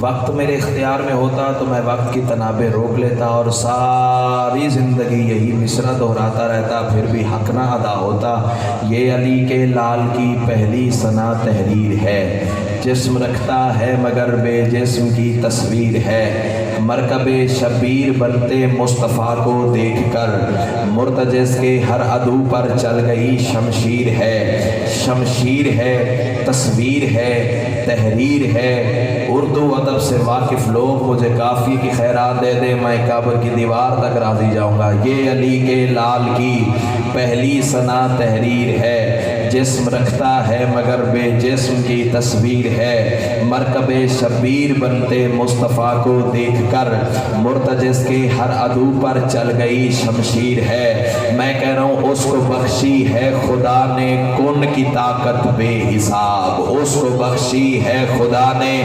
وقت میرے اختیار میں ہوتا تو میں وقت کی تنابیں روک لیتا اور ساری زندگی یہی مصرع دہراتا رہتا، پھر بھی حق نہ ادا ہوتا۔ یہ علی کے لال کی پہلی ثنا تحریر ہے، جسم رکھتا ہے مگر بے جسم کی تصویر ہے۔ مرکب شبیر بنتے مصطفیٰ کو دیکھ کر مرتجز کے ہر عدو پر چل گئی شمشیر ہے۔ شمشیر ہے، تصویر ہے، تحریر ہے۔ اردو ادب سے واقف لوگ مجھے کافی کی خیرات دے دیں، میں قبر کی دیوار تک راضی جاؤں گا۔ یہ علی کے لال کی پہلی ثنا تحریر ہے، جسم رکھتا ہے مگر بے جسم کی تصویر ہے۔ مرکب شبیر بنتے مصطفیٰ کو دیکھ کر مرتجز کے ہر عدو پر چل گئی شمشیر ہے۔ میں کہہ رہا ہوں اس کو بخشی ہے خدا نے کن کی طاقت بے حساب، اس کو بخشی ہے خدا نے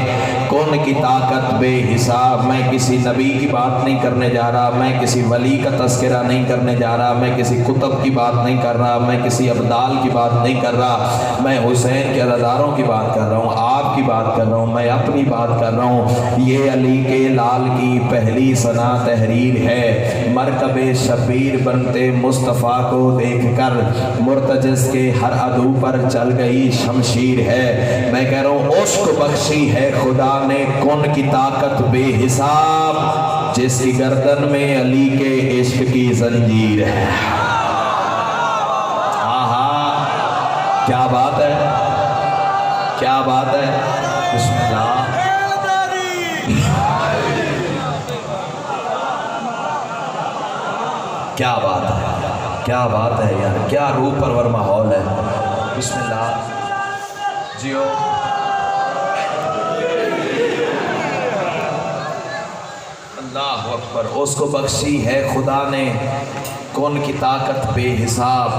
کن کی طاقت بے حساب۔ میں کسی نبی کی بات نہیں کرنے جا رہا، میں کسی ولی کا تذکرہ نہیں کرنے جا رہا، میں کسی کتب کی بات نہیں کر رہا، میں کسی ابدال کی بات نہیں کر رہا، میں حسین کے عزاداروں کی بات کر رہا ہوں، آپ کی بات کر رہا ہوں، میں اپنی بات کر رہا ہوں۔ یہ علی کے لال کی پہلی ثنا تحریر ہے، مرکب شبیر بنتے مصطفیٰ کو دیکھ کر مرتجز کے ہر عدو پر چل گئی شمشیر ہے۔ میں کہہ رہا ہوں اس کو بخشی ہے خدا نے کن کی طاقت بے حساب، جس کی گردن میں علی کے عشق کی زنجیر ہے۔ کیا بات ہے، کیا بات ہے، بسم اللہ۔ کیا بات ہے، کیا بات ہے یار، کیا روح پرور ماحول ہے۔ بسم اللہ جیو۔ اللہ اکبر۔ اس کو بخشی ہے خدا نے کون کی طاقت بے حساب،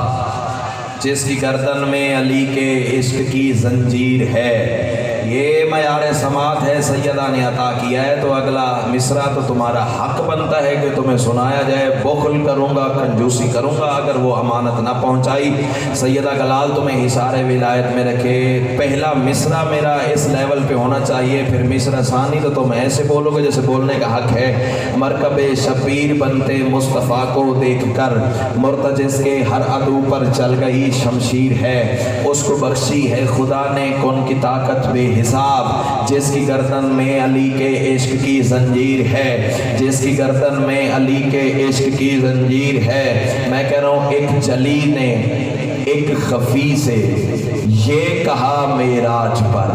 جس کی گردن میں علی کے عشق کی زنجیر ہے۔ یہ معیار سماعت ہے، سیدہ نے عطا کیا ہے، تو اگلا مصرع تو تمہارا حق بنتا ہے کہ تمہیں سنایا جائے۔ بخل کروں گا، کنجوسی کروں گا اگر وہ امانت نہ پہنچائی۔ سیدہ کلال تمہیں حصار ولایت میں رکھے۔ پہلا مصرع میرا اس لیول پہ ہونا چاہیے، پھر مصرع ثانی تو تم ایسے بولو گے جیسے بولنے کا حق ہے۔ مرکب شبیر بنتے مصطفیٰ کو دیکھ کر مرتجز کے ہر عدو پر چل گئی شمشیر ہے۔ اس کو بخشی ہے خدا نے کن کی طاقت بے حساب، جس کی گردن میں علی کے عشق کی زنجیر ہے، جس کی گردن میں علی کے عشق کی زنجیر ہے۔ میں کہہ رہا ہوں ایک جلی نے ایک خفی سے یہ کہا معراج پر،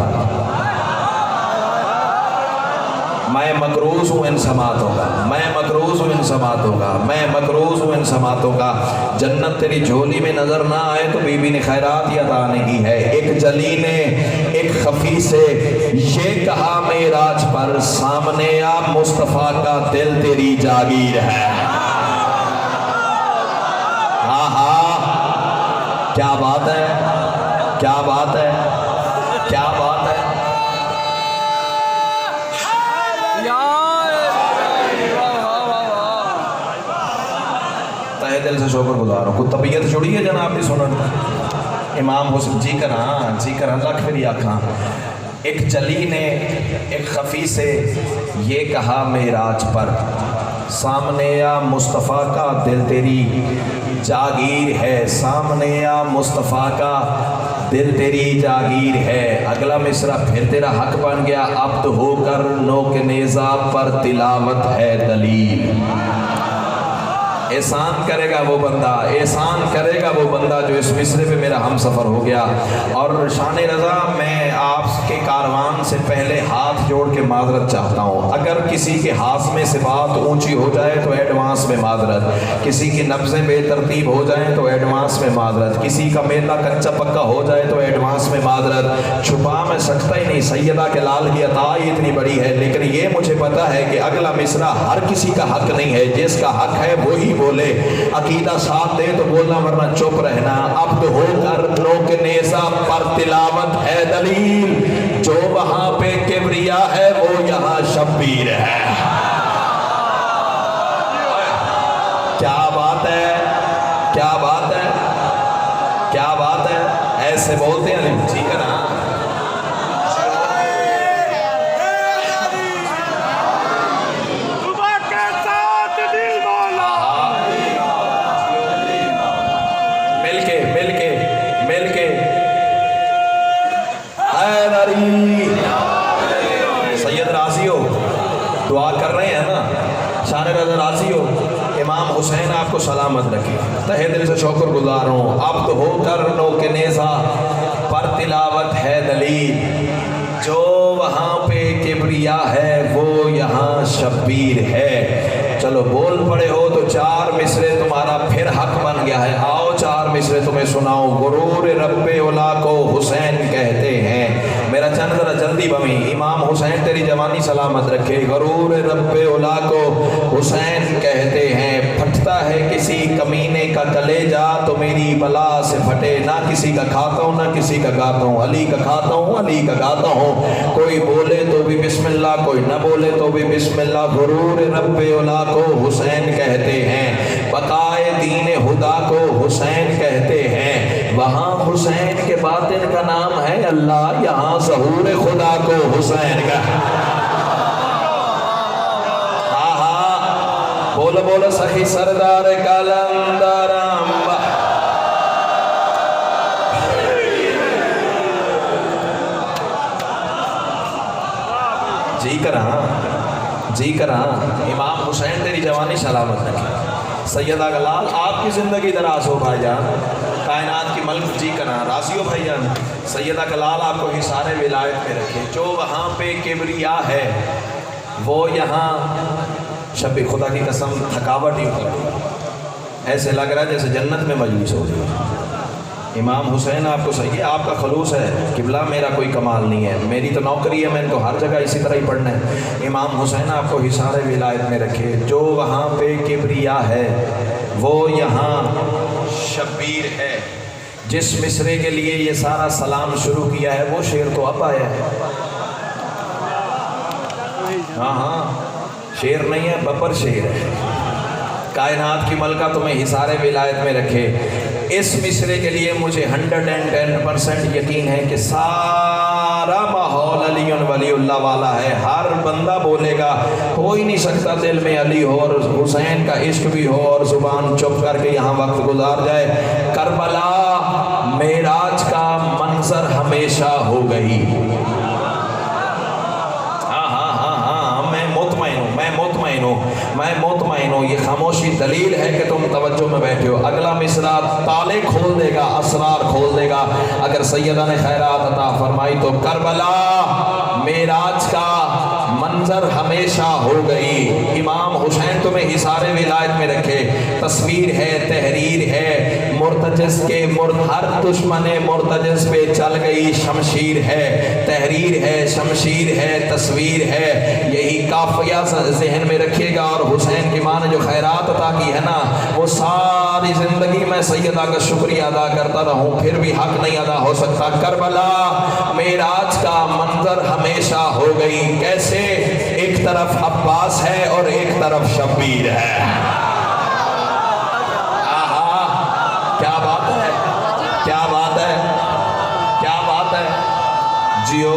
میں مقروض ہوں ان سماعتوں کا، میں مقروض ہوں ان سماعتوں کا، میں مقروض ہوں ان سماعتوں کا۔ جنت تیری جھولی میں نظر نہ آئے تو بی بی نے خیرات ہی عطا نہیں کی ہے۔ ایک جلی نے ایک خفی سے یہ کہا معراج پر، سامنے آ مصطفیٰ کا دل تیری جاگیر ہے۔ کیا بات ہے، کیا بات ہے، کیا بات ہے۔ تہہ دل سے شکر گزار ہوں۔ کوئی طبیعت جڑی ہے جناب کی سنن؟ امام حسین جی کر لکھ پھر آکھاں۔ ایک جلی نے ایک خفی سے یہ کہا معراج پر، سامنے آ مصطفیٰ کا دل تیری جاگیر ہے، سامنے آ مصطفیٰ کا دل تیری جاگیر ہے۔ اگلا مصرع پھر تیرا حق بن گیا، عبد ہو کر نوک نیزہ پر تلاوت ہے دلیل۔ احسان کرے گا وہ بندہ، احسان کرے گا وہ بندہ جو اس مصرے پہ میرا ہم سفر ہو گیا۔ اور شان رضا میں آپ کے کاروان سے پہلے ہاتھ جوڑ کے معذرت چاہتا ہوں۔ اگر کسی کے ہاتھ میں سے بات اونچی ہو جائے تو ایڈوانس میں معذرت، کسی کی نبضیں بے ترتیب ہو جائیں تو ایڈوانس میں معذرت، کسی کا میلا کچا پکا ہو جائے تو ایڈوانس میں معذرت۔ چھپا میں سکتا ہی نہیں، سیدہ کے لال کی عطا ہی اتنی بڑی ہے، لیکن یہ مجھے پتا ہے کہ اگلا مصرع ہر کسی کا حق نہیں ہے، جس کا حق ہے وہی بولے۔ عقیدہ ساتھ دے تو بولنا ورنہ چپ رہنا۔ عبد ہو کر نوک نیزہ پر تلاوت ہے دلیل، جو وہاں پہ کبریا ہے وہ یہاں شبیر ہے۔ کیا بات ہے، کیا بات ہے، کیا بات ہے۔ ایسے بولتے ہیں ٹھیک ہے نا؟ حسین آپ کو سلامت رکھے. تہہ دل سے شکر گزار ہوں. عبد ہو کر نو کے نیزہ پر تلاوت ہے دلیل. جو وہاں پہ کبریا ہے وہ یہاں شبیر ہے. چلو بول پڑے ہو تو 4 مصرے تمہارا پھر حق بن گیا ہے. آؤ 4 مصرے تمہیں سناؤں. غرور رب اولا کو حسین کہتے ہیں. میرا چند ذرا جلدی بمی. امام حسین تیری جوانی سلامت رکھے. غرور رب اولا کو حسین کہتے ہیں. پھٹتا ہے کسی کمینے کا کلیجہ تو میری بلا سے پھٹے. نہ کسی کا کھاتا ہوں نہ کسی کا گاتا ہوں. علی کا کھاتا ہوں علی کا گاتا ہوں. کوئی بولے تو بھی بسم اللہ, کوئی نہ بولے تو بھی بسم اللہ. غرور رب اولا کو حسین کہتے ہیں. بقائے دین خدا کو حسین کہتے ہیں. وہاں حسین کے باطن کا نام ہے اللہ, یہاں ظہور خدا کو حسین کا. بولو بولو سخی سردار کلندر جی کراں. امام حسین تیری جوانی سلامت رکھے. سیدہ گلال آپ کی زندگی دراز ہو بھائی جان. کائنات کی ملک جی کراں راضی ہو بھائی جان. سیدہ گلال آپ کو حصار ولایت میں رکھے. جو وہاں پہ کبریا ہے وہ یہاں شب خدا کی قسم تھکاوٹ ہی ہوتی. ایسے لگ رہا ہے جیسے جنت میں مجلس ہو جائے. امام حسین آپ کو صحیح ہے, آپ کا خلوص ہے. قبلہ میرا کوئی کمال نہیں ہے, میری تو نوکری ہے, میں ان کو ہر جگہ اسی طرح ہی پڑھنا ہے. امام حسین آپ کو حصار ولایت میں رکھے. جو وہاں پہ کبریا ہے وہ یہاں شبیر ہے. جس مصرے کے لیے یہ سارا سلام شروع کیا ہے وہ شعر تو اب آیا ہے. ہاں شعر نہیں ہے, ببر شعر ہے. کائنات کی ملکہ تمہیں حصار ولایت میں رکھے. اس مصرے کے لیے مجھے 110% یقین ہے کہ سارا ماحول علی ولی اللہ والا ہے. ہر بندہ بولے گا, ہو ہی نہیں سکتا دل میں علی ہو اور حسین کا عشق بھی ہو اور زبان چپ کر کے یہاں وقت گزار جائے. کربلا معراج کا منظر ہمیشہ ہو گئی. میں مطمئن ہوں. یہ خاموشی دلیل ہے کہ تم توجہ میں بیٹھے ہو. اگلا مصرع تالے کھول دے گا, اسرار کھول دے گا. اگر سیدہ نے خیرات عطا فرمائی تو کربلا معراج کا منظر ہمیشہ ہو گئی. امام حسین تمہیں حصار ولایت میں رکھے. تصویر ہے, تحریر ہے, مرتجز کے ہر دشمن مرتجز پہ چل گئی شمشیر ہے. تحریر ہے, شمشیر ہے, تصویر ہے. یہی قافیہ ذہن میں رکھیے گا. اور حسین کی ماں نے جو خیرات عطا کی ہے نا, وہ ساری زندگی میں سیدہ کا شکریہ ادا کرتا رہوں پھر بھی حق نہیں ادا ہو سکتا. کربلا معراج کا منظر ہمیشہ ہو گئی. کیسے؟ ایک طرف عباس ہے اور ایک طرف شبیر ہے. کیا بات ہے, کیا بات ہے, کیا بات ہے. جیو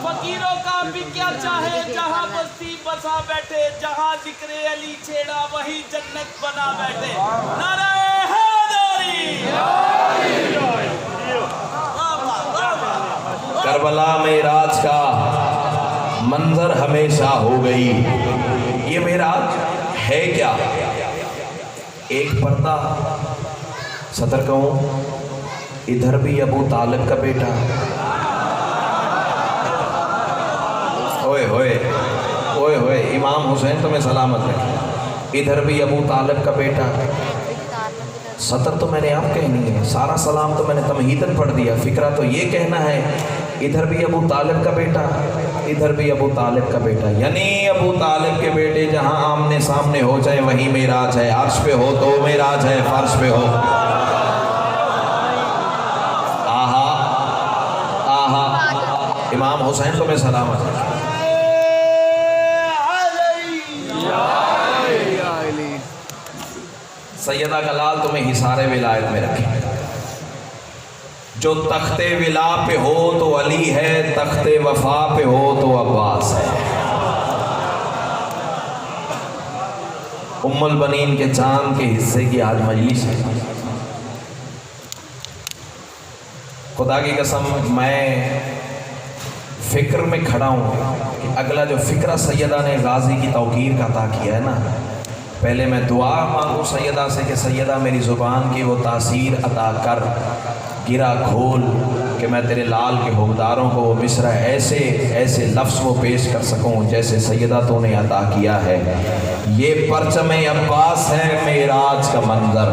فقیروں کا بھی کیا چاہے جہاں بستی بسا بیٹھے. جہاں ذکر علی چھیڑا وہی جنت بنا بیٹھے. نعرہ حیدری. کربلا معراج کا منظر ہمیشہ ہو گئی. یہ معراج ہے کیا؟ ایک پردہ صدر کہوں, ادھر بھی ابو طالب کا بیٹا, ہوئے ہوئے امام حسین تمہیں سلامت رکھے. ادھر بھی ابو طالب کا بیٹا. سطر تو میں نے آپ کہنی ہے, سارا سلام تو میں نے تمہیدن پڑھ دیا. فکرہ تو یہ کہنا ہے ادھر بھی ابو طالب کا بیٹا, ادھر بھی ابو طالب کا بیٹا. یعنی ابو طالب کے بیٹے جہاں آمنے سامنے ہو جائے وہیں معراج ہے. عرش پہ ہو تو معراج ہے, فرش پہ ہو. آہا آہا. امام حسین تمہیں سلامت رکھے. سیدہ گلال تمہیں حصار ولایت میں رکھے. جو تخت ولا پہ ہو تو علی ہے، تخت وفا پہ ہو تو عباس ہے۔ ام البنین کے چاند کے حصے کی آج مجلس ہے۔ خدا کی قسم میں فکر میں کھڑا ہوں کہ اگلا جو فکرہ سیدہ نے غازی کی توقیر کا عطا کیا ہے نا، پہلے میں دعا مانگوں سیدہ سے کہ سیدہ میری زبان کی وہ تاثیر عطا کر، گرا کھول کہ میں تیرے لال کے حکمداروں کو وہ مصرع ایسے لفظ وہ پیش کر سکوں جیسے سیدہ تو نے عطا کیا ہے۔ یہ پرچم عباس ہے معراج کا منظر۔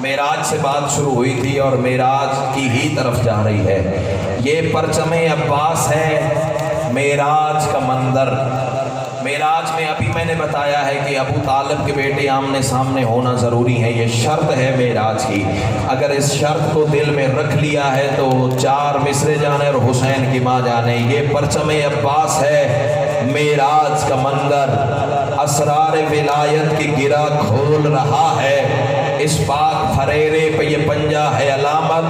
معراج سے بات شروع ہوئی تھی اور معراج کی ہی طرف جا رہی ہے۔ یہ پرچم عباس ہے معراج کا منظر۔ معراج میں ابھی میں نے بتایا ہے کہ ابو طالب کے بیٹے آمنے سامنے ہونا ضروری ہے، یہ شرط ہے معراج کی۔ اگر اس شرط کو دل میں رکھ لیا ہے تو 4 مصرے جانے اور حسین کی ماں جانے۔ یہ پرچم عباس ہے معراج کا منظر، اسرار ولایت کی گرہ کھول رہا ہے۔ اس پاک پھریرے پہ یہ پنجہ ہے علامت،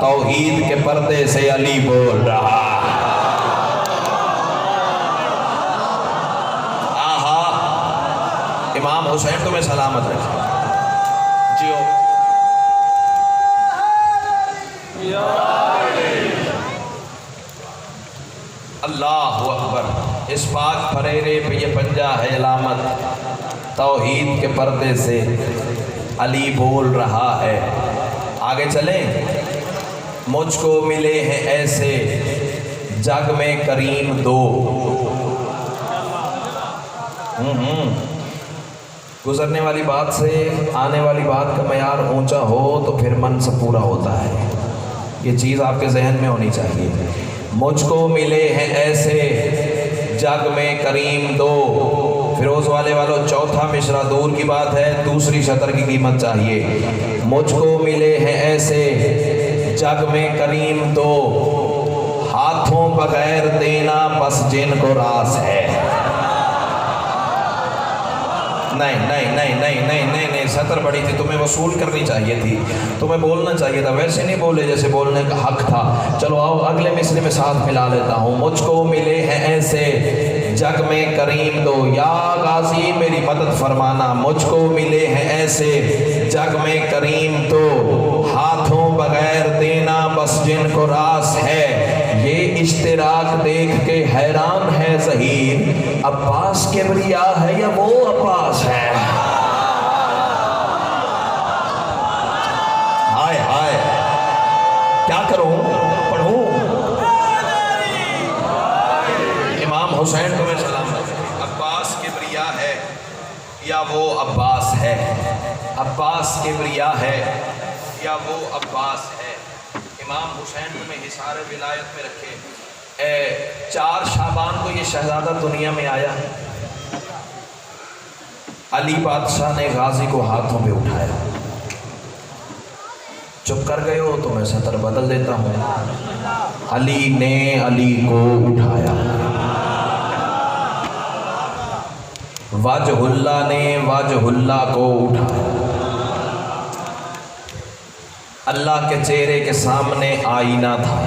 توحید کے پردے سے علی بول رہا۔ امام حسین تمہیں سلامت رکھے جیو۔ اللہ اکبر۔ اس پاک پھریرے پہ یہ پنجہ ہے علامت، توحید کے پردے سے علی بول رہا ہے۔ آگے چلیں۔ مجھ کو ملے ہیں ایسے جگ میں کریم دو۔ گزرنے والی بات سے آنے والی بات کا معیار اونچا ہو تو پھر منصب پورا ہوتا ہے، یہ چیز آپ کے ذہن میں ہونی چاہیے۔ مجھ کو ملے ہیں ایسے جگ میں کریم دو، فیروز والے والوں چوتھا مصرع دور کی بات ہے، دوسری شطر کی قیمت چاہیے۔ مجھ کو ملے ہیں ایسے جگ میں کریم دو، ہاتھوں بغیر دینا بس جن کو راس ہے۔ نہیں، سطر بڑی تھی، تمہیں وصول کرنی چاہیے تھی، تمہیں بولنا چاہیے تھا، ویسے نہیں بولے جیسے بولنے کا حق تھا۔ چلو آؤ اگلے مصرے میں ساتھ ملا لیتا ہوں۔ مجھ کو ملے ہیں ایسے جگ میں کریم دو، یا غازی میری مدد فرمانا۔ مجھ کو ملے ہیں ایسے جگ میں کریم دو، ہاتھوں بغیر دینا بس جن کو راس ہے۔ یہ اشتراک دیکھ کے حیران ہے ظہیر، عباس کبریا ہے یا وہ عباس ہے؟ ہائے ہائے، کیا کروں، پڑھوں؟ امام حسین تمہیں سلام، عباس کبریا ہے یا وہ عباس ہے؟ عباس کبریا ہے یا وہ عباس ہے؟ امام حسین تمہیں حصار ولایت میں رکھے۔ 4 شعبان کو یہ شہزادہ دنیا میں آیا، علی بادشاہ نے غازی کو ہاتھوں پہ اٹھایا۔ چپ کر گئے ہو تو میں سطر بدل دیتا ہوں۔ علی نے علی کو اٹھایا، وجہ اللہ نے وجہ اللہ کو اٹھایا۔ اللہ کے چہرے کے سامنے آئینہ تھا۔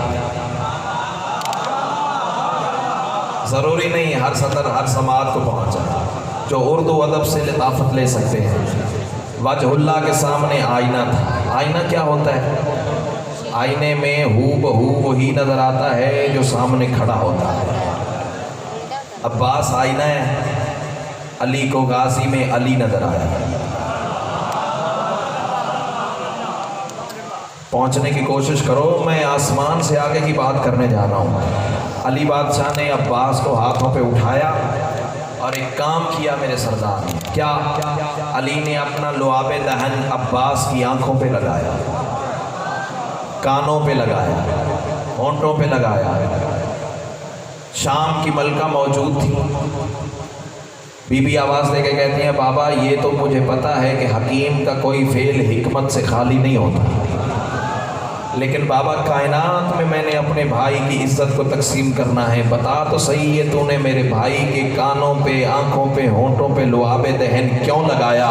ضروری نہیں ہر سطر ہر سماعت کو پہنچا، جو اردو ادب سے لطافت لے سکتے ہیں۔ وجہ اللہ کے سامنے آئینہ تھا۔ آئینہ کیا ہوتا ہے؟ آئینے میں ہو بہو وہی نظر آتا ہے جو سامنے کھڑا ہوتا ہے۔ عباس آئینہ ہے، علی کو غازی میں علی نظر آیا۔ پہنچنے کی کوشش کرو، میں آسمان سے آگے کی بات کرنے جا رہا ہوں۔ علی بادشاہ نے عباس کو ہاتھوں پہ اٹھایا اور ایک کام کیا میرے سردار نے۔ کیا؟ علی نے اپنا لعاب دہن عباس کی آنکھوں پہ لگایا، کانوں پہ لگایا، ہونٹوں پہ لگایا۔ شام کی ملکہ موجود تھی، بی بی آواز دے کے کہتی ہیں بابا یہ تو مجھے پتا ہے کہ حکیم کا کوئی فعل حکمت سے خالی نہیں ہوتا، لیکن بابا کائنات میں نے اپنے بھائی کی عزت کو تقسیم کرنا ہے، بتا تو صحیح ہے تو نے میرے بھائی کے کانوں پہ، آنکھوں پہ، ہونٹوں پہ لعاب دہن کیوں لگایا؟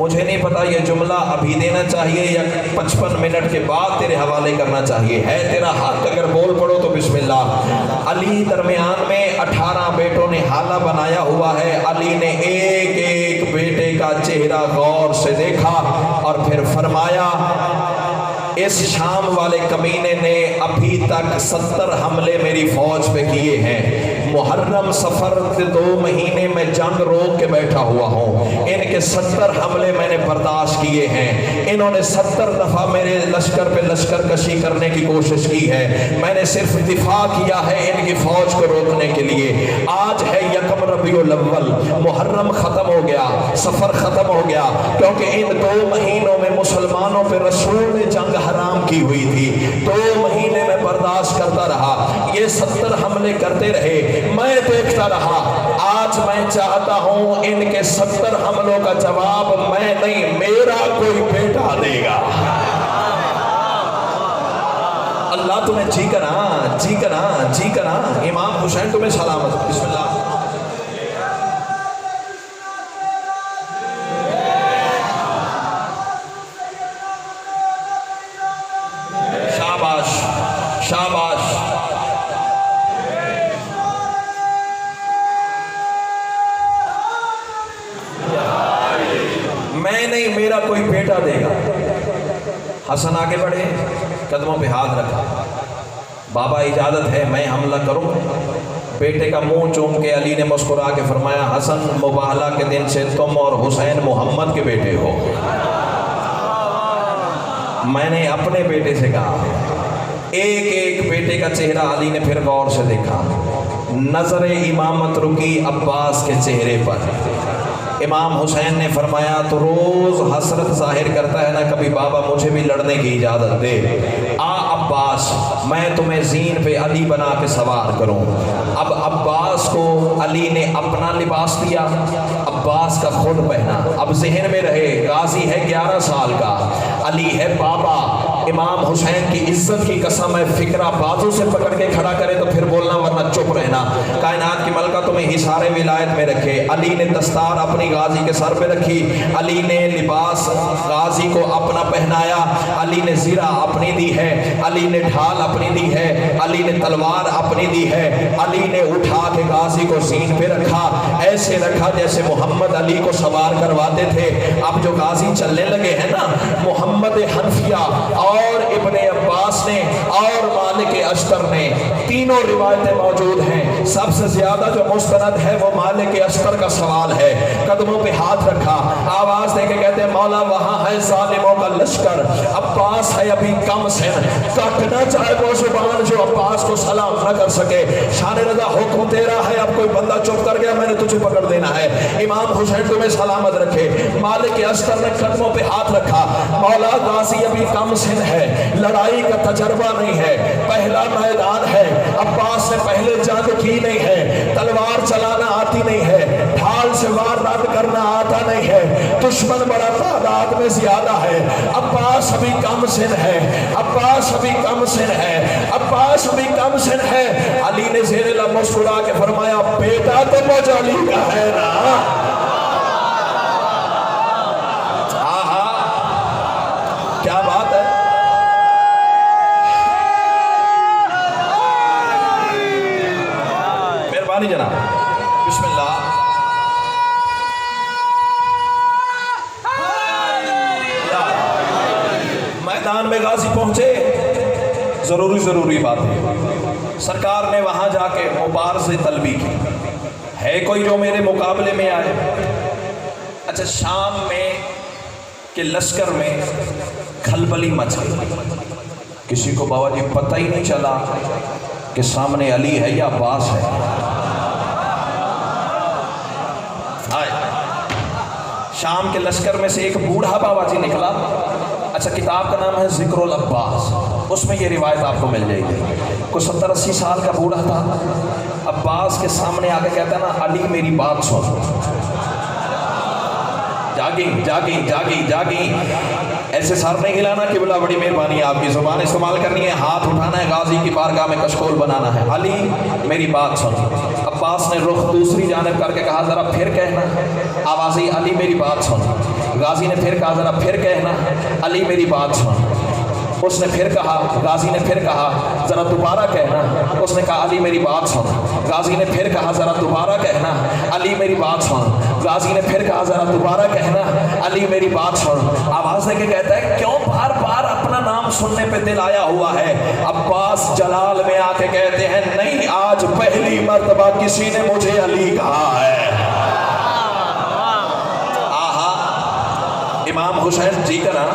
مجھے نہیں پتا یہ جملہ ابھی دینا چاہیے یا 55 منٹ کے بعد تیرے حوالے کرنا چاہیے، ہے تیرا حق، اگر بول پڑو تو بسم اللہ۔ علی درمیان میں 18 بیٹوں نے حالہ بنایا ہوا ہے، علی نے ایک ایک بیٹے کا چہرہ غور سے دیکھا اور پھر فرمایا اس شام والے کمینے نے ابھی تک 70 حملے میری فوج پہ کیے ہیں، محرم سفر کے 2 مہینے میں جنگ روک کے بیٹھا ہوا ہوں، ان کے 70 حملے میں نے برداشت کیے ہیں، انہوں نے 70 دفعہ میرے لشکر پہ لشکر کشی کرنے کی کوشش کی ہے، میں نے صرف دفاع کیا ہے ان کی فوج کو روکنے کے لیے۔ آج ہے یکم ربیع الاول، محرم ختم ہو گیا، سفر ختم ہو گیا، کیونکہ ان 2 مہینوں میں مسلمانوں پہ رسول نے جنگ حرام کی ہوئی تھی، 2 مہینے میں برداشت کرتا رہا، یہ 70 حملے کرتے رہے، میں دیکھتا رہا۔ آج میں چاہتا ہوں ان کے 70 حملوں کا جواب میں نہیں، میرا کوئی بیٹا دے گا۔ اللہ تمہیں جی کنا جی کنا جی کنا، امام حسین تمہیں سلامت، بسم اللہ۔ شاباش شاباش۔ میں نہیں، میرا کوئی بیٹا دے گا۔ حسن آگے بڑھے، قدموں پہ ہاتھ رکھا، بابا اجازت ہے میں حملہ کروں؟ بیٹے کا منہ چوم کے علی نے مسکرا کے فرمایا حسن مباہلہ کے دن سے تم اور حسین محمد کے بیٹے ہو۔ میں نے اپنے بیٹے سے کہا، ایک ایک بیٹے کا چہرہ علی نے پھر غور سے دیکھا، نظر امامت رکی عباس کے چہرے پر۔ امام حسین نے فرمایا تو روز حسرت ظاہر کرتا ہے نا، کبھی بابا مجھے بھی لڑنے کی اجازت دے۔ آ عباس، میں تمہیں زین پہ علی بنا کے سوار کروں۔ اب عباس کو علی نے اپنا لباس دیا، عباس کا خود پہنا۔ اب ذہن میں رہے غازی ہے 11 سال کا، علی ہے بابا۔ امام حسین کی عزت کی قسم ہے، فکرہ بازو سے پکڑ کے کھڑا کرے تو پھر بولنا ورنہ چپ رہنا۔ کائنات کی ملکہ تمہیں حصار ولایت میں رکھے۔ علی نے دستار اپنی غازی کے سر پہ رکھی، علی نے لباس غازی کو اپنا پہنایا، علی نے زرہ اپنی دی ہے، علی نے ڈھال اپنی دی ہے، علی نے تلوار اپنی دی ہے، علی نے اٹھا کے غازی کو زین پہ رکھا، ایسے رکھا جیسے محمد علی کو سوار کرواتے تھے۔ اب جو غازی چلنے لگے ہیں نا، محمد حنفیہ اور ابن عباس نے اور مالک اشتر نے، تینوں روایتیں موجود ہیں، سب سے زیادہ جو مستند ہے وہ مالک اشتر کا سوال ہے۔ قدموں پہ ہاتھ رکھا، آواز دے کے کہتے ہیں مولا وہاں ہے ظالموں کا لشکر، عباس ہے ابھی کم سن، کاٹنا چاہے وہ زبان جو عباس کو سلام نہ کر سکے۔ شان رضا حکم تیرا ہے، اب کوئی بندہ چپ کر گیا میں نے تجھے پکڑ دینا ہے۔ امام حسین تمہیں سلامت رکھے۔ مالک اشتر نے قدموں پہ ہاتھ رکھا، مولا غازی ابھی کم سن ہے، لڑائی کا تجربہ نہیں ہے، پہلا میدان ہے، عباس نے پہلے جنگ کی نہیں ہے، تلوار چلانا آتی نہیں ہے، ڈھال سے وار رد کرنا آتا نہیں ہے، دشمن بڑا تعداد میں زیادہ ہے، عباس ابھی کم سن ہے، عباس ابھی کم سن ہے، عباس ابھی کم سن ہے۔ علی نے زیر لب مسکرا کے فرمایا بیٹا تو مجھ علی کا ہے نا۔ کیا بات ہے، مہربانی جناب، بسم اللہ۔ میدان میں غازی پہنچے، ضروری بات ہے، سرکار نے وہاں جا کے مبارزہ طلبی کی، ہے کوئی جو میرے مقابلے میں آئے؟ اچھا، شام میں کہ لشکر میں کھلبلی مچ گئی، کسی کو بابا جی پتہ ہی نہیں چلا کہ سامنے علی ہے یا عباس ہے۔ شام کے لشکر میں سے ایک بوڑھا بابا جی نکلا، اچھا کتاب کا نام ہے ذکر العباس، اس میں یہ روایت آپ کو مل جائے گی۔ کوئی 70-80 سال کا بوڑھا تھا، عباس کے سامنے آ کے کہتا ہے نا علی میری بات سن۔ جاگی ایسے سر نہیں ہلانا، قبلہ بڑی مہربانی ہے آپ کی، زبان استعمال کرنی ہے، ہاتھ اٹھانا ہے، غازی کی بارگاہ میں کشکول بنانا ہے۔ علی میری بات سن۔ عباس نے رخ دوسری جانب کر کے کہا ذرا پھر کہنا۔ آوازی علی میری بات سن۔ غازی نے پھر کہا ذرا پھر کہنا۔ علی میری بات سن۔ اس نے پھر کہا، غازی نے پھر کہا ذرا دوبارہ کہنا۔ اس نے کہا علی میری بات سن۔ غازی نے پھر کہا ذرا دوبارہ کہنا۔ علی میری بات سن۔ غازی نے پھر کہا ذرا دوبارہ کہنا۔ علی میری بات سن۔ آواز دے کے کہتا ہے کیوں بار بار اپنا نام سننے پہ دل آیا ہوا ہے؟ عباس جلال میں آ کے کہتے ہیں نہیں، آج پہلی مرتبہ کسی نے مجھے علی کہا ہے۔ آہا، امام حسین جی کرا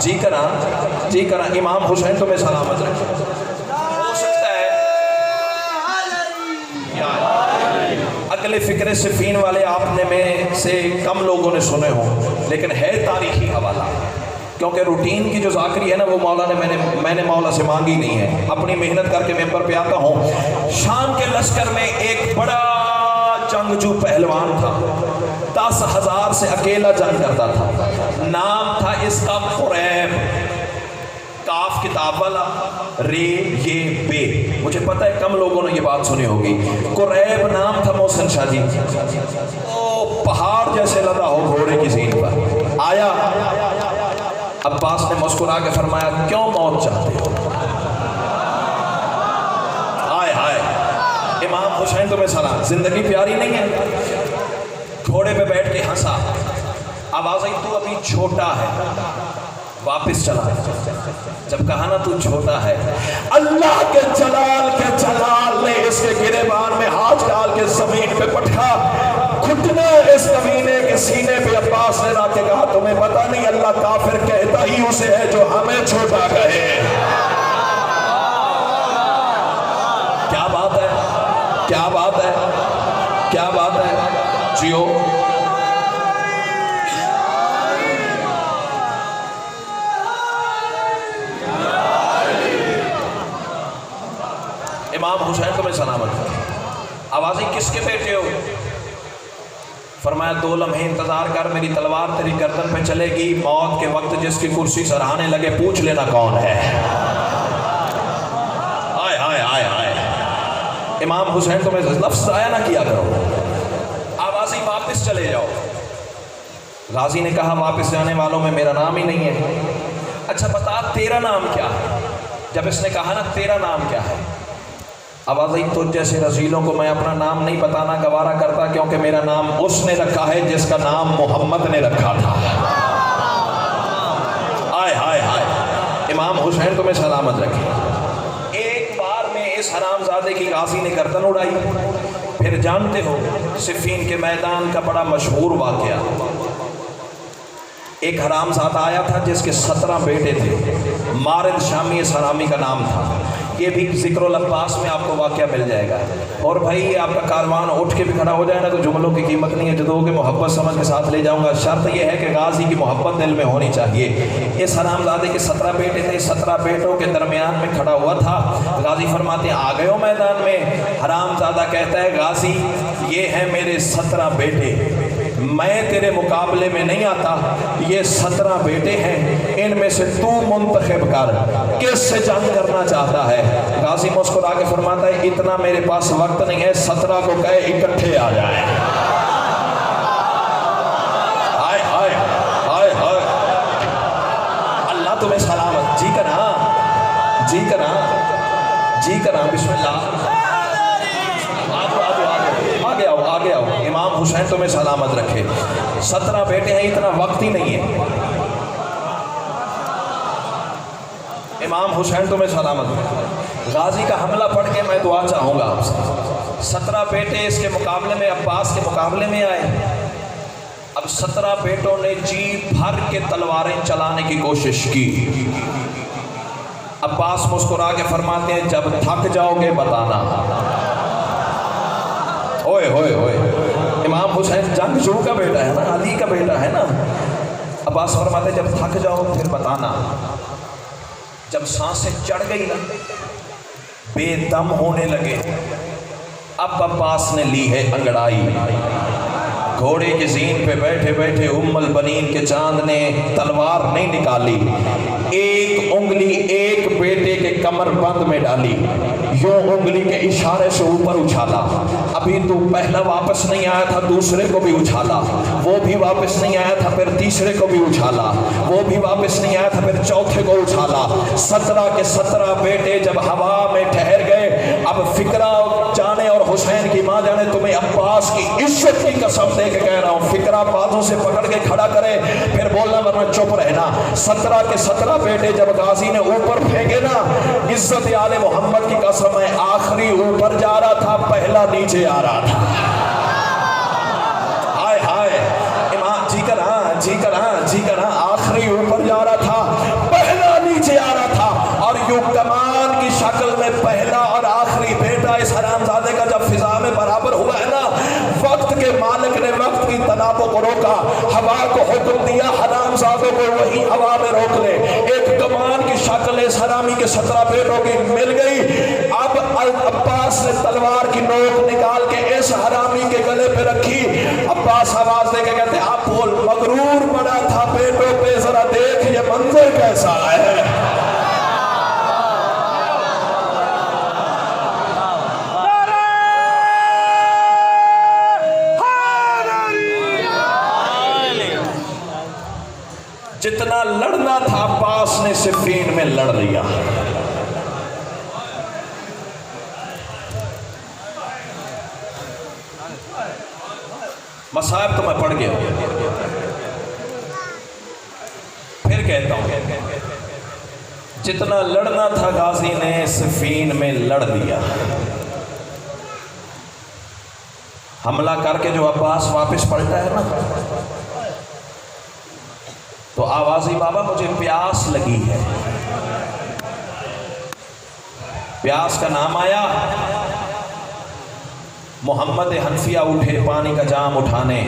جی کرا جی کرا، امام حسین تمہیں سلامت رکھے۔ ہو سکتا ہے اگلے فکر صفین والے آپ نے میں سے کم لوگوں نے سنے ہوں، لیکن ہے تاریخی حوالہ، کیونکہ روٹین کی جو ذاکری ہے نا وہ مولا نے میں نے مولا سے مانگی نہیں ہے، اپنی محنت کر کے ممبر پہ آتا ہوں۔ شام کے لشکر میں ایک بڑا جنگجو پہلوان تھا، 10,000 سے اکیلا جنگ کرتا تھا، نام تھا اس کا قریب، کاف کتاب والا رے یہ بے، مجھے پتہ ہے کم لوگوں نے یہ بات سنی ہوگی۔ قریب نام تھا محسن شاہ جی، وہ پہاڑ جیسے لدا ہو گھوڑے کی زین پر آیا۔ عباس نے مسکرا کے فرمایا کیوں موت چاہتے ہو؟ آئے ہائے، امام حسین تمہیں سلام، زندگی پیاری نہیں ہے؟ گھوڑے پہ بیٹھ کے ہنسا۔ آواز آئی تو ابھی چھوٹا ہے، واپس چلا۔ جب کہا نا تو چھوٹا ہے، اللہ کے جلال نے اس کے گریبان میں ہاتھ ڈال کے زمین پہ پٹکا، گھٹنا اس کمینے کے سینے پہ عباس نے رکھ کے کہا تمہیں پتہ نہیں اللہ کافر کہتا ہی اسے ہے جو ہمیں چھوٹا کہے۔ کیا بات ہے، کیا بات ہے، کیا بات ہے جیو۔ امام حسین تمہیں سلامت۔ آوازی کس کے بیٹے ہو؟ فرمایا 2 لمحے انتظار کر، میری تلوار تیری گردن پہ چلے گی، موت کے وقت جس کی کرسی سراہنے لگے پوچھ لینا کون ہے۔ آئے آئے آئے آئے، امام حسین تمہیں لفظ ضائع نہ کیا کرو۔ آوازی واپس چلے جاؤ۔ غازی نے کہا واپس جانے والوں میں میرا نام ہی نہیں ہے۔ اچھا بتا تیرا نام کیا ہے؟ جب اس نے کہا نا تیرا نام کیا ہے، آوازی تو جیسے رسولوں کو میں اپنا نام نہیں بتانا گوارا کرتا، کیونکہ میرا نام اس نے رکھا ہے جس کا نام محمد نے رکھا تھا۔ آئے ہائے ہائے، امام حسین تمہیں سلامت رکھے۔ ایک بار میں اس حرام زادے کی غازی نے گردن اڑائی۔ پھر جانتے ہو صفین کے میدان کا بڑا مشہور واقعہ، ایک حرام زادہ آیا تھا جس کے 17 بیٹے تھے، مارد شامی اس حرامی کا نام تھا۔ یہ بھی ذکر العباس میں آپ کو واقعہ مل جائے گا۔ اور بھائی یہ آپ کا کاروان اٹھ کے بھی کھڑا ہو جائے نا تو جملوں کی قیمت نہیں ہے، جو دو کہ محبت سمجھ کے ساتھ لے جاؤں گا۔ شرط یہ ہے کہ غازی کی محبت دل میں ہونی چاہیے۔ اس حرام زادے کے 17 بیٹے تھے، 17 بیٹوں کے درمیان میں کھڑا ہوا تھا۔ غازی فرماتے ہیں آ گئے ہو میدان میں؟ حرام زادہ کہتا ہے غازی یہ ہیں میرے 17 بیٹے، میں تیرے مقابلے میں نہیں آتا، یہ 17 بیٹے ہیں، ان میں سے تو منتخب کر کس سے جنگ کرنا چاہتا ہے۔ غازی مسکرا کے فرماتا ہے اتنا میرے پاس وقت نہیں ہے، 17 کو کہے اکٹھے آ جائیں۔ ہائے ہائے ہائے ہائے، اللہ تمہیں سلامت۔ جی کرنا جی کرنا جی کرنا، بسم اللہ، آگے آؤ، امام حسین تمہیں سلامت رکھے۔ 17 بیٹے ہیں، اتنا وقت ہی نہیں ہے۔ امام حسین تمہیں سلامت رکھے۔ غازی کا حملہ پڑھ کے میں دعا چاہوں گا آپ سے۔ 17 بیٹے اس کے مقابلے میں، عباس کے مقابلے میں آئے۔ اب 17 بیٹوں نے جی بھر کے تلواریں چلانے کی کوشش کی۔ عباس مسکرا کے فرماتے ہیں جب تھک جاؤ گے بتانا۔ ہوئے ہوئے ہوئے، امام حسین جنگجو کا بیٹا ہے نا، علی کا بیٹا ہے نا۔ عباس فرماتے جب تھک جاؤ پھر بتانا۔ جب سانسیں چڑھ گئی نا، بے دم ہونے لگے، اب عباس نے لی ہے انگڑائی۔ گھوڑے کی زین پہ بیٹھے بیٹھے ام البنین کے چاند نے تلوار نہیں نکالی، ایک انگلی ایک بیٹے کے کمر بند میں ڈالی، یوں انگلی کے اشارے سے اوپر اچھالا، ابھی تو پہلا واپس نہیں آیا تھا دوسرے کو بھی اچھالا، وہ بھی واپس نہیں آیا تھا پھر تیسرے کو بھی اچھالا، وہ بھی واپس نہیں آیا تھا پھر چوتھے کو اچھالا۔ 17 کے 17 بیٹے جب ہوا میں ٹھہر گئے، اب فکرہ جانے اور حسین کی ماں جانے، تمہیں عباس کی عزت کی قسم دے کے کہہ رہا ہوں، فکرہ بازوں سے پکڑ کے کھڑا کرے پھر بولنا ورنہ چپ رہنا۔ 17 کے 17 بیٹے جب غازی نے اوپر پھینکے نا، عزت آل محمد کی قسم ہے، آخری اوپر جا رہا تھا، پہلا نیچے آ رہا تھا۔ ہائے ہائے امام جی کر ہاں جی کر ہاں جی کر ہاں، آخری اوپر جا رہا تھا، پہلا نیچے آ رہا تھا، اور یوں کمان کی شکل میں پہلا اور آخری بیٹا اس حرامزادے کا جب فضا میں برابر ہوا ہے نا، وقت کے مالک نے وقت کی تنابوں کو روکا، ہوا کو حکم دیا حرامزادوں کو وہی ہوا میں روک لے، ایک کمان کی شکل اس حرامی کے 17 بیٹوں کی مل گئی۔ اب عباس نے تلوار کی نوک نکال کے اس حرامی کے گلے پہ رکھی، عباس آواز دے کے کہتے آپ بول، مغرور بڑا تھا بیٹوں پہ، ذرا دیکھ یہ منظر کیسا ہے۔ جتنا لڑنا تھا عباس نے صفین میں لڑ لیا۔ مصائب تو میں پڑھ گیا، پھر کہتا ہوں جتنا لڑنا تھا غازی نے صفین میں لڑ دیا۔ حملہ کر کے جو عباس واپس پلٹا ہے نا، تو آوازی بابا مجھے پیاس لگی ہے، پیاس کا نام آیا، محمد حنفیہ اٹھے پانی کا جام اٹھانے،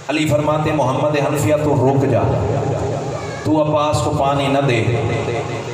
علی فرماتے محمد حنفیہ تو رک جا، تو عباس کو پانی نہ دے،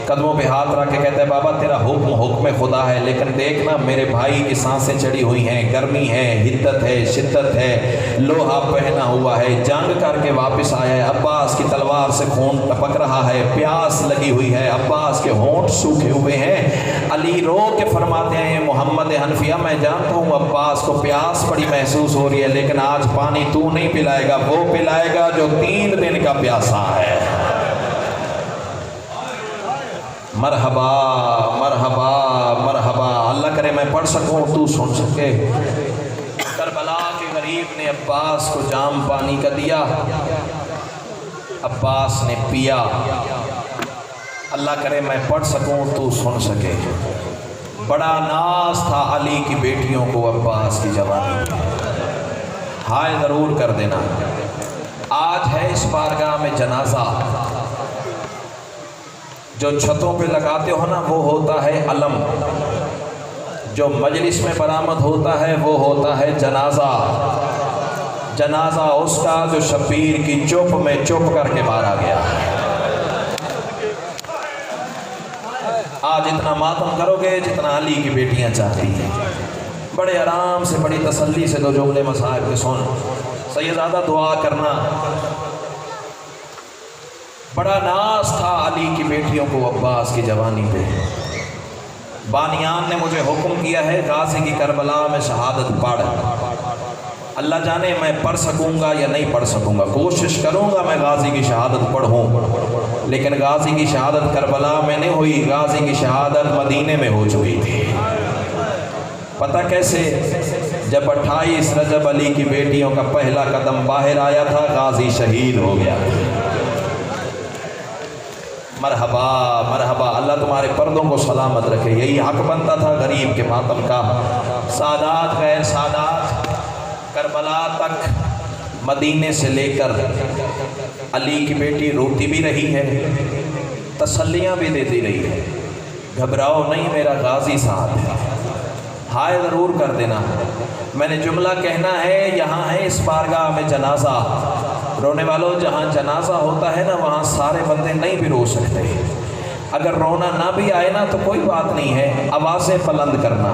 قدموں پہ ہاتھ رکھ کے کہتا ہے بابا تیرا حکم حکم خدا ہے، لیکن دیکھنا میرے بھائی کی سانسیں چڑھی ہوئی ہیں، گرمی ہے، حدت ہے، شدت ہے، لوہا پہنا ہوا ہے، جنگ کر کے واپس آیا ہے، عباس کی تلوار سے خون ٹپک رہا ہے، پیاس لگی ہوئی ہے، عباس کے ہونٹ سوکھے ہوئے ہیں۔ علی رو کے فرماتے ہیں محمد حنفیہ میں جانتا ہوں عباس کو پیاس بڑی محسوس ہو رہی ہے، لیکن آج پانی تو نہیں پلائے گا، وہ پلائے گا جو 3 دن کا پیاسا ہے۔ مرحبا مرحبا مرحبا، اللہ کرے میں پڑھ سکوں تو سن سکے۔ کربلا کے غریب نے عباس کو جام پانی کا دیا، عباس نے پیا، اللہ کرے میں پڑھ سکوں تو سن سکے۔ بڑا ناز تھا علی کی بیٹیوں کو عباس کی جوانی، ہائے ضرور کر دینا۔ آج ہے اس بارگاہ میں جنازہ، جو چھتوں پہ لگاتے ہو نا وہ ہوتا ہے علم، جو مجلس میں برآمد ہوتا ہے وہ ہوتا ہے جنازہ۔ جنازہ اس کا جو شبیر کی چپ میں چپ کر کے مارا گیا۔ آج اتنا ماتم کرو گے جتنا علی کی بیٹیاں چاہتی ہیں، بڑے آرام سے بڑی تسلی سے 2 جملے مصائب کے سن، سیدزادہ دعا کرنا۔ بڑا ناز تھا علی کی بیٹیوں کو عباس کی جوانی پہ۔ بانیان نے مجھے حکم کیا ہے غازی کی کربلا میں شہادت پڑھ، اللہ جانے میں پڑھ سکوں گا یا نہیں پڑھ سکوں گا، کوشش کروں گا میں غازی کی شہادت پڑھوں، لیکن غازی کی شہادت کربلا میں نہیں ہوئی، غازی کی شہادت مدینے میں ہو چکی تھی۔ پتہ کیسے؟ جب 28 رجب علی کی بیٹیوں کا پہلا قدم باہر آیا تھا، غازی شہید ہو گیا۔ مرحبا مرحبا، اللہ تمہارے پردوں کو سلامت رکھے، یہی حق بنتا تھا غریب کے ماتم کا۔ سادات غیر سادات کربلا تک مدینے سے لے کر علی کی بیٹی روتی بھی رہی ہے، تسلیاں بھی دیتی رہی ہے، گھبراؤ نہیں میرا غازی ساتھ ہے، ہائے ضرور کر دینا۔ میں نے جملہ کہنا ہے، یہاں ہے اس بارگاہ میں جنازہ، رونے والوں جہاں جنازہ ہوتا ہے نا وہاں سارے بندے نہیں بھی رو سکتے، اگر رونا نہ بھی آئے نا تو کوئی بات نہیں ہے، آوازیں بلند کرنا،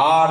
8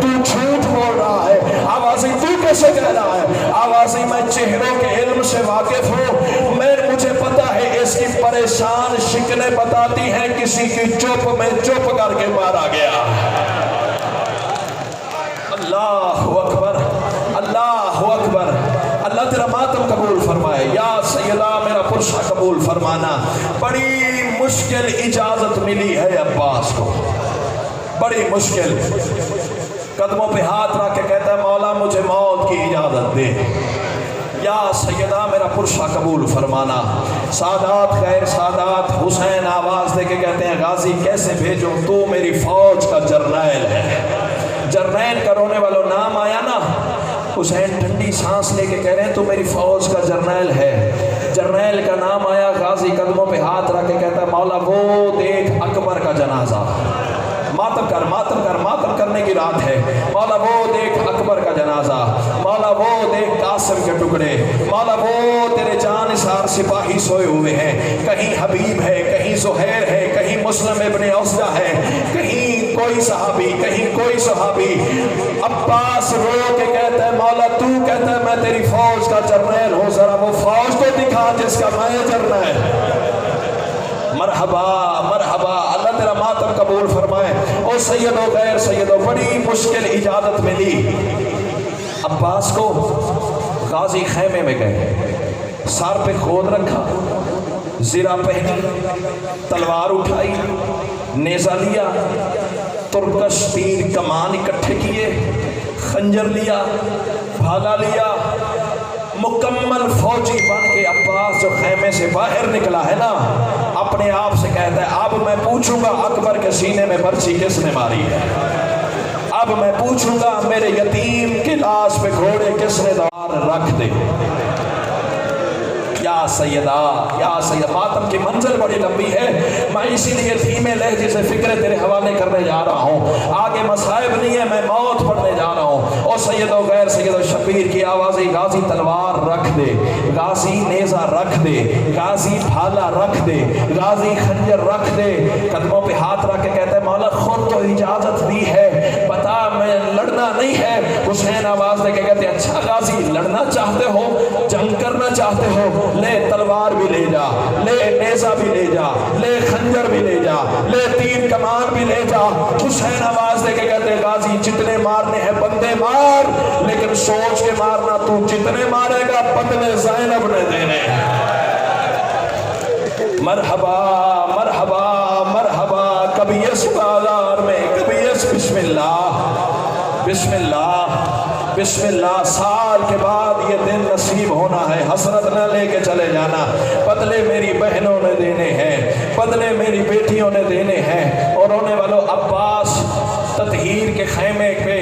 تو جھوٹ بول رہا ہے۔ آوازی تو کیسے کہہ رہا ہے؟ آوازی میں چہروں کے علم سے واقف ہوں، مجھے پتا ہے اس کی پریشان شکلیں بتاتی ہیں کسی کی چپ میں چپ کر کے مارا گیا۔ اللہ اکبر، اللہ اکبر۔ اللہ تیرا ماتم قبول فرمائے۔ یا سیدہ میرا پرشا قبول فرمانا۔ بڑی مشکل اجازت ملی ہے عباس کو، بڑی مشکل۔ قدموں پہ ہاتھ رکھ کے کہتا ہے مولا مجھے موت کی اجازت دے۔ یا سیدہ میرا پرشا قبول فرمانا۔ سادات غیر سادات حسین آواز دے کے کہتے ہیں غازی کیسے بھیجوں، تو میری فوج کا جرنیل ہے۔ جرنیل کا رونے والوں نام آیا نا، حسین ٹھنڈی سانس لے کے کہہ رہے ہیں تو میری فوج کا جرنیل ہے۔ جرنیل کا نام آیا، غازی قدموں پہ ہاتھ رکھ کے کہتا ہے مولا وہ دیکھ اکبر کا جنازہ، ماتم کر ماتم کر، ماتم کرنے کی رات ہے۔ مولا وہ دیکھ اکبر کا جنازہ، مولا وہ دیکھ قاسم کے ٹکڑے، مولا وہ تیرے جان نثار سپاہی سوئے ہوئے ہیں، کہیں حبیب ہے، کہیں زہیر ہے، کہیں مسلم ابن اوسجہ ہے، کہیں کوئی صحابی، کہیں کوئی صحابی۔ عباس رو کے کہتا ہے مولا تو کہتا ہے میں تیری فوج کا جرنیل ہوں، ذرا وہ فوج کو دکھا جس کا میں جرنیل۔ مرحبا مرحبا، اللہ تیرا ماتم قبول فرمائے۔ او سیدو غیر سیدو، بڑی مشکل اجازت ملی عباس کو۔ غازی خیمے میں گئے، سر پہ خود رکھا، زرہ پہنی، تلوار اٹھائی، نیزہ لیا، ترکش تیر کمان اکٹھے کیے، خنجر لیا، بھالا لیا، مکمل فوجی بن کے عباس جو خیمے سے باہر نکلا ہے نا، اپنے آپ سے کہتا ہے اب میں پوچھوں گا اکبر کے سینے میں برچی کس نے ماری ہے، اب میں پوچھوں گا میرے یتیم کے لاش پہ گھوڑے کس نے دوار رکھ دے۔ یا سیدہ یا سیدہ، ماتم کی منزل بڑی لمبی ہے، میں اسی لیے دھیمے لہجے سے فکریں تیرے حوالے کرنے جا رہا ہوں، آگے مصائب نہیں ہے، میں موت پڑھنے جا رہا ہوں۔ اور سیدو غیر سیدو، شبیر کی آوازیں غازی تلوار رکھ دے، غازی نیزہ رکھ دے، غازی بھالا رکھ دے، غازی خنجر رکھ دے، قدموں پہ ہاتھ رکھ کے کہتے ہیں مولا خود تو اجازت دی ہے، بتا میں لڑنا نہیں ہے۔ حسین آواز دے کے کہتے ہیں اچھا غازی لڑنا چاہتے ہو، جنگ کرنا چاہتے ہو، لے تلوار بھی لے جا، لے نیزہ بھی لے جا، لے خنجر بھی لے جا، لے تیر کمان بھی لے جا۔ حسین آواز دے کے کہتے ہیں غازی جتنے مارنے ہیں بندے مار، لیکن سوچ کے مارنا تو جتنے مارے گا بدلے زینب نے دینے۔ مرحبا مرحبا مرحبا، کبھی اس بازار میں، کبھی اس بسم اللہ بسم اللہ بسم اللہ۔ سال کے بعد یہ دن نصیب ہونا ہے، حسرت نہ لے کے چلے جانا، بدلے میری بہنوں نے دینے ہیں، بدلے میری بیٹیوں نے دینے ہیں۔ اور رونے والوں عباس تطہیر کے خیمے پہ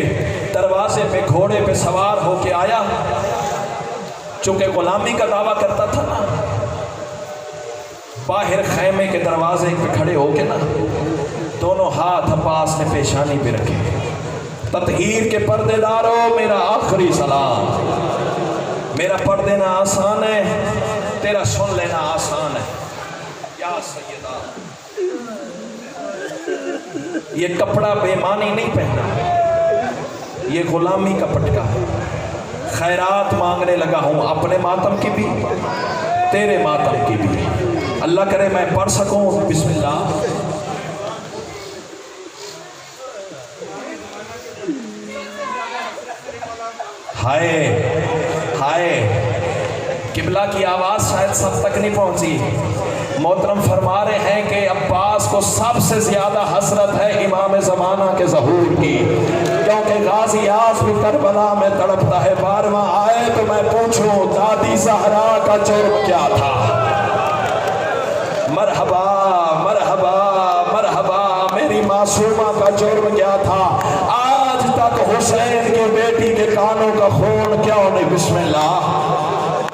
دروازے پہ گھوڑے پہ سوار ہو کے آیا، چونکہ غلامی کا دعویٰ کرتا تھا نا، باہر خیمے کے دروازے پہ کھڑے ہو کے نا دونوں ہاتھ عباس نے پیشانی پہ رکھے، تطہیر کے پردے داروں میرا آخری سلام، میرا پڑھ دینا آسان ہے، تیرا سن لینا آسان ہے۔ یا سیدہ، یہ کپڑا بے معنی نہیں پہنا، یہ غلامی کا پٹکا ہے۔ خیرات مانگنے لگا ہوں، اپنے ماتم کی بھی تیرے ماتم کی بھی، اللہ کرے میں پڑھ سکوں۔ بسم اللہ۔ ہائے ہائے، قبلہ کی آواز شاید سب تک نہیں پہنچی۔ محترم فرما رہے ہیں کہ عباس کو سب سے زیادہ حسرت ہے امام زمانہ کے ظہور کی، کیونکہ غازی آج بھی کربلا میں تڑپتا ہے۔ بارواں آئے تو میں پوچھوں دادی زہرا کا جرم کیا تھا؟ مرحبا مرحبا مرحبا، میری معصومہ کا جرم کیا تھا؟ آج تک حسین کی بیٹی کے کانوں کا خون کیوں نہیں؟ بسم اللہ۔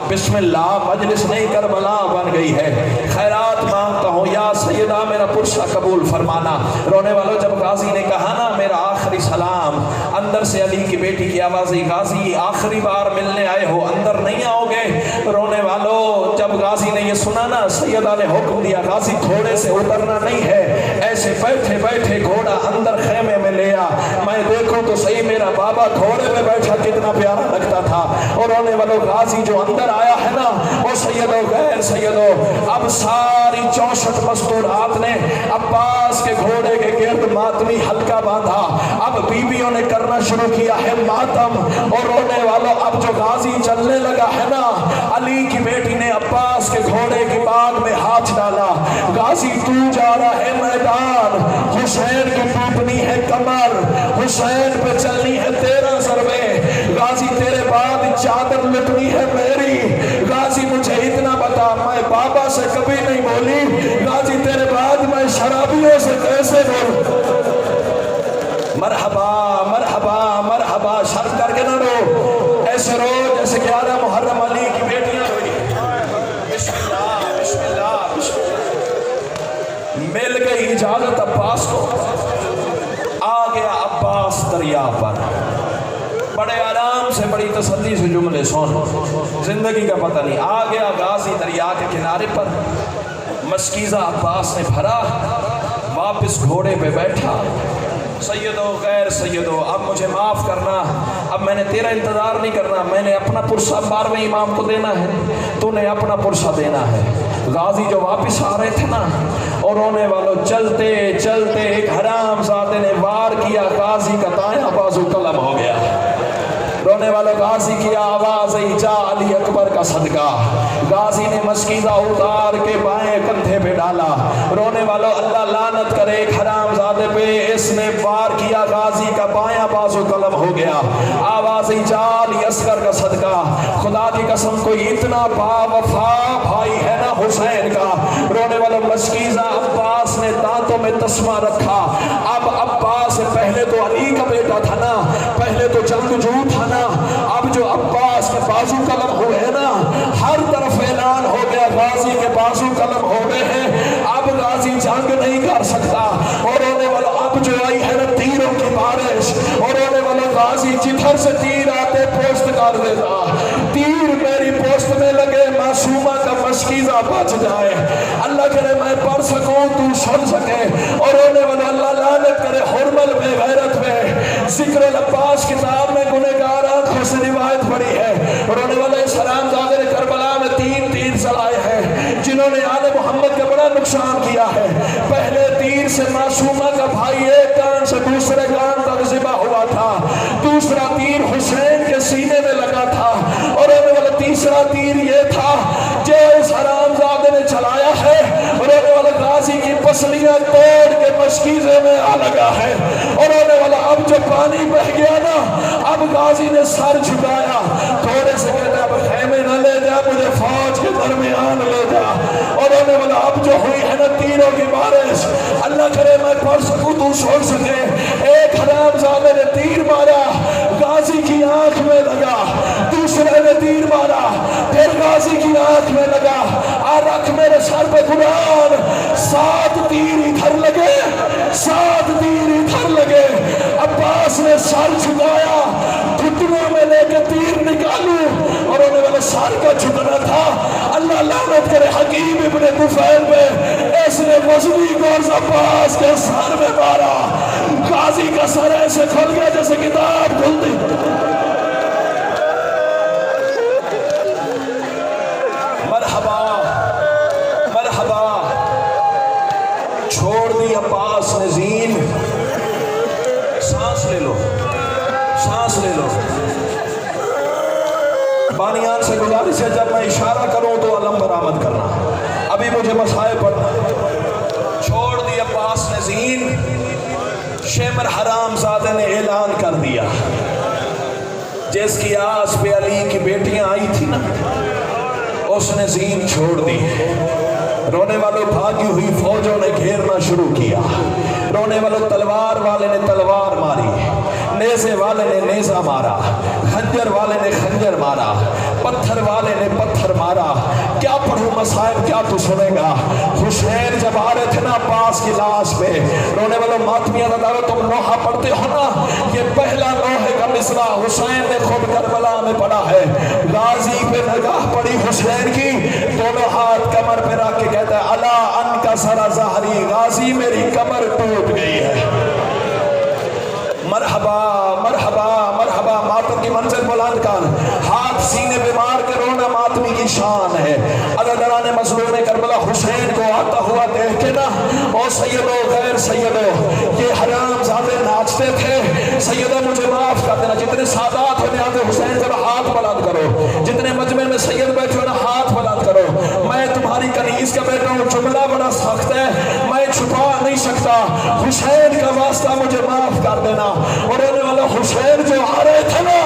بسم اللہ مجلس نہیں کربلا بن گئی ہے، خیرات مانگتا ہوں یا سیدہ میرا پرسہ قبول فرمانا۔ رونے والوں جب غازی نے کہا نا میرا آخری سلام، اندر سے علی کی بیٹی کی آواز آئی غازی آخری بار ملنے آئے ہو، اندر نہیں آؤ گے؟ رونے والوں جب غازی نے یہ سنا نا سیدہ نے حکم دیا غازی گھوڑے سے اترنا نہیں ہے، ایسے بیٹھے بیٹھے گھوڑا اندر خیمے میں لے آ، میں دیکھوں تو صحیح میرا بابا گھوڑے میں بیٹھا کتنا پیارا لگتا تھا۔ اور رونے والوں غازی جو اندر آیا ہے نا وہ سیدو غیر سیدو اب ساری 64 مستورات نے عباس کے گھوڑے کے گرد ماتمی حلقہ باندھا، اب بیویوں نے کرنا شروع کیا ہے ماتم۔ اور رونے والوں اب جو غازی چلنے لگا ہے نا علی کی بیٹی نے عباس کے گھوڑے کی باغ میں ہاتھ ڈالا، غازی تو جا رہا ہے میدان، حسین کی ٹوٹنی ہے کمر، حسین پہ چلنی ہے 13 ضربے، غازی تیرے بعد چادر لٹنی ہے میری، غازی مجھے اتنا بتا میں بابا سے کبھی نہیں بولی، غازی تیرے بعد میں شرابیوں سے کیسے بولوں؟ مرحبا مرحبا مرحبا، شرط کر کے نہ رو، ایسے رو جیسے 11 محرم علی کی بیٹیاں روئی۔ بسم اللہ بسم اللہ بسم اللہ۔ مل گئی اجازت عباس کو، آ گیا عباس دریا پر، بڑے آرام سے بڑی تسلی سے جملے سن، زندگی کا پتہ نہیں، آ گیا غازی دریا کے کنارے پر، مشکیزہ عباس نے بھرا، واپس گھوڑے پہ بیٹھا، سیدو غیر سیدو اب مجھے معاف کرنا، اب میں نے تیرا انتظار نہیں کرنا، میں نے اپنا پرسہ 12ویں امام کو دینا ہے، تو نے اپنا پرسہ دینا ہے۔ غازی جو واپس آ رہے تھے نا اور رونے والوں چلتے چلتے ایک حرام زادے نے وار کیا، غازی کا دایاں بازو قلم ہو گیا۔ رونے والوں غازی کی آواز آئی جا علی اکبر کا صدقہ، غازی نے مشکیزہ اتار کے بائیں کندھے پہ ڈالا، رونے والوں اللہ لعنت کرے ایک حرام زادے پہ، اس نے وار کیا غازی کا بایاں بازو قلم ہو گیا۔ آواز آئی جا علی اصغر کا صدقہ، خدا کی قسم کوئی اتنا با وفا بھائی ہے نا حسین کا۔ رونے والوں مشکیزہ عباس نے دانتوں میں تسمہ رکھا، اب عباس سے پہلے تو علی کا بیٹا تھا نا، پہلے تو جنگجو تھا نا، اب جو عباس کے بازو قلم ہوئے ہیں نا ہر طرف اعلان ہو گیا غازی کے بازو قلم ہو گئے ہیں، اب غازی جنگ نہیں کر سکتا۔ اور رونے والا اب جو آئی ہے نا تیروں کی بارش، اور رونے والا غازی جدھر سے تیر آتے پوسٹ کر دیتا، تیر میری پوسٹ میں لگے معصومہ کا مشکیزہ بچ جائے، اللہ کرے میں پڑھ سکوں تو سن سکے۔ اور رونے والا اللہ لعنت کرے حرمل میں غیرت میں ذکر العباس کتاب میں گنہگار آنکھوں سے روایت پڑی ہے، رونے والے سلام زادے نے کربلا میں 3 تیر چلائے ہیں جنہوں نے آل محمد کا بڑا نقصان کیا ہے۔ پہلے تیر سے معصومہ کا بھائی ایک کان سے دوسرے کان تک ذبح ہوا تھا، دوسرا تیر حسین کے سینے میں لگا تھا، اور رونے والا تیسرا تیر یہ تھا جو اس حرام زادے نے چلایا ہے، رونے والا غازی کی پسلیاں توڑ کے مشکیزے میں آ لگا ہے۔ اور رونے والا اب جو پانی بہ گیا نا اب غازی نے سر جھکایا، تھوڑے سے کہتا اب خیمے نہ لے جا مجھے فوج کے درمیان لے جا۔ اور رونے والا اب جو ہوئی ہے نا تیروں کی بارش، اللہ کرے میں پڑھ سکوں تو سن سکے، ایک حرام زادے نے تیر مارا غازی کی آنکھ میں لگا، دوسرے نے تیر مارا پھر غازی کی آنکھ میں لگا، اور رکھ میرے سر پہ قرآن، 7 تیر ادھر لگے 7 تیر ادھر لگے۔ عباس نے سر جھکایا، گھٹنوں میں لے کے تیر نکالوں، اور انہیں والا سر کا جھکنا تھا، اللہ لعنت کرے حکیم ابن طفیل میں اس نے وزنی گورز عباس کے سر میں مارا، غازی کا سر ایسے کھل گیا جیسے کتاب کھل دی۔ مرحبا مرحبا، چھوڑ دی عباس نے زین، سانس لے لو سانس لے لو۔ بانیان سے گزارش ہے جب میں اشارہ کروں تو علم برآمد کرنا، ابھی مجھے مسائل پڑھنا۔ چھوڑ دی عباس نے زین، شمر حرام زادے نے اعلان کر دیا، جس کی آس پہ علی کی بیٹیاں آئی تھی نا اس نے زین چھوڑ دی۔ رونے والوں بھاگی ہوئی فوجوں نے گھیرنا شروع کیا، رونے والوں تلوار والے نے تلوار ماری، نیزے والے نے نیزہ مارا، خنجر والے نے خنجر مارا، پتھر والے نے پتھر مارا، کیا پڑھوں مصائب کیا تو سنے گا۔ حسین جب آ رہے تھے نا عباس کی لاش پہ، رونے والوں ماتمیاں دارو تم نوحہ پڑھتے ہو نا، یہ پہلا نوحے کا مصرع حسین نے خود کربلا میں پڑھا ہے۔ غازی پہ نگاہ پڑی حسین کی، دونوں ہاتھ کمر پہ رکھ کے کہتا ہے الا ان کا سرا ظہری، غازی میری کمر ٹوٹ گئی ہے۔ مرحبا مرحبا مرحبا، ماتم کی منزل بلند کر، ہاتھ سینے پہ مار کے رونا ماتمی کی شان ہے۔ عزاداران مظلوم کربلا حسین کو آتا ہوا دیکھ کے نا، او سیدو غیر سیدو، یہ حرام زادے ناچتے تھے، سیدو مجھے معاف کر دینا۔ جتنے سادات ہونے آتے حسین ذرا ہاتھ بلند کرو، جتنے مجمع میں سید بیٹھے ہو نا ہاتھ بلند کرو۔ میں تمہاری کنیز کا بیٹا ہوں، جملہ بڑا سخت ہے، میں چھپا نہیں سکتا، حسین کا واسطہ مجھے معاف کر دینا۔ اور رونے والا حسین جو آ رہے تھے نا،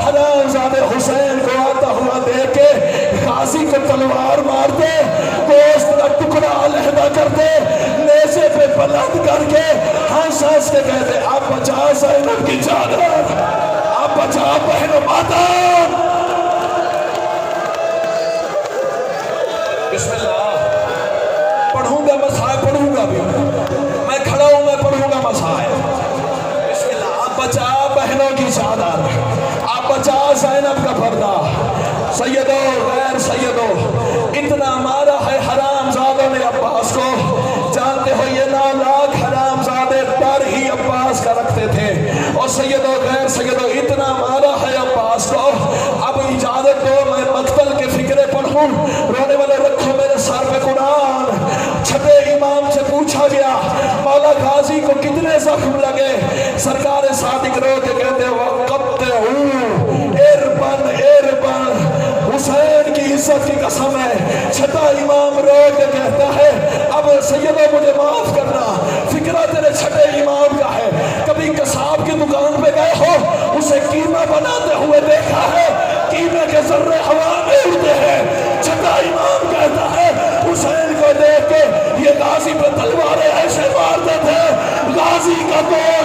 حرام زادے حسین کو آتا ہوا دیکھ کے غازی کو تلوار مارتے، گوشت کا ٹکڑا علیحدہ کرتے، نیزے پہ بلند کر کے ہنس ہنس کے کہتے اب بچا زینب کی چادر، اب بچا بہن و ماتم۔ بسم اللہ، پڑھوں گا مصائب، پڑھوں گا بھی، میں کھڑا ہوں میں پڑھوں گا مصائب۔ بچا بہنوں کی چادر، آپ بچا زینب کا پردہ، سیدو غیر سیدو، اتنا مارا ہے حرام زادوں نے عباس کو، جانتے ہو یہ نالاک حرام زادے ڈر ہی عباس کا رکھتے تھے، اور سیدو غیر سیدو اتنا مارا ہے عباس کو، اب اجازت دو میں مقتل کے فکرے پڑھوں۔ رونے والے رکھو میرے سر پہ قرآن۔ چھٹے امام سے پوچھا گیا مولا غازی کو کتنے زخم لگے، سرکار صادق رو کے کہتے وَقَبْتَهُ اِرْبَنْ اِرْبَنْ، حسین کی عزت کی قسم ہے۔ چھٹا امام رو کے کہتا ہے اب سیدہ مجھے معاف کرنا، فکرہ تیرے چھٹے امام کا ہے، کبھی قصاب کی دکان پہ گئے ہو، اسے قیمہ بناتے ہوئے دیکھا ہے، قیمے کے ذرے ہوا میں اڑتے ہیں۔ چھٹا امام کہتا ہے حسین کو دیکھ کے یہ غازی پہ تلواریں ایسے مارتے تھے، غازی کا گوشت